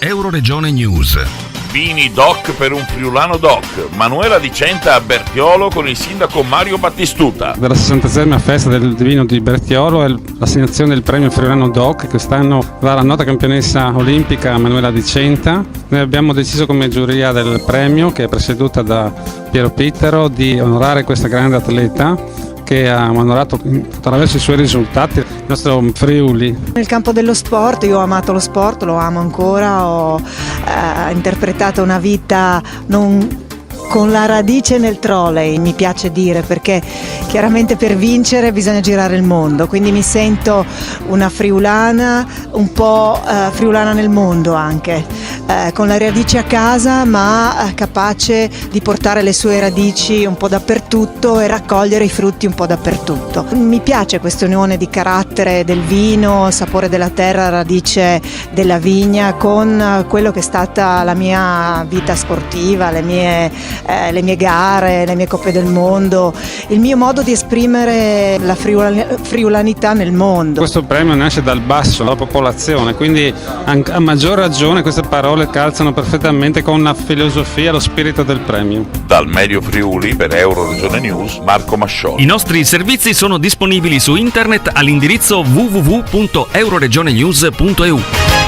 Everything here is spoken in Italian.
Euroregione News. Vini doc per un friulano doc. Manuela di Centa a Bertiolo con il sindaco Mario Battistuta. Della 66esima festa del vino di Bertiolo è l'assegnazione del premio friulano doc. Quest'anno va alla nota campionessa olimpica Manuela di Centa. Noi abbiamo deciso come giuria del premio, che è presieduta da Piero Pittero, di onorare questa grande atleta che ha onorato attraverso i suoi risultati il nostro Friuli. Nel campo dello sport, io ho amato lo sport, lo amo ancora, ho interpretato una vita non con la radice nel trolley, mi piace dire, perché chiaramente per vincere bisogna girare il mondo, quindi mi sento una friulana, un po' friulana nel mondo anche, con le radici a casa ma capace di portare le sue radici un po' dappertutto e raccogliere i frutti un po' dappertutto. Mi piace questa unione di carattere del vino, sapore della terra, radice della vigna, con quello che è stata la mia vita sportiva, le mie gare, le mie coppe del mondo, il mio modo di esprimere la friulanità nel mondo. Questo premio nasce dal basso, dalla popolazione, quindi a maggior ragione queste parole calzano perfettamente con la filosofia, lo spirito del premio. Dal Medio Friuli per Euroregione News, Marco Mascioli. I nostri servizi sono disponibili su internet all'indirizzo www.euroregionenews.eu.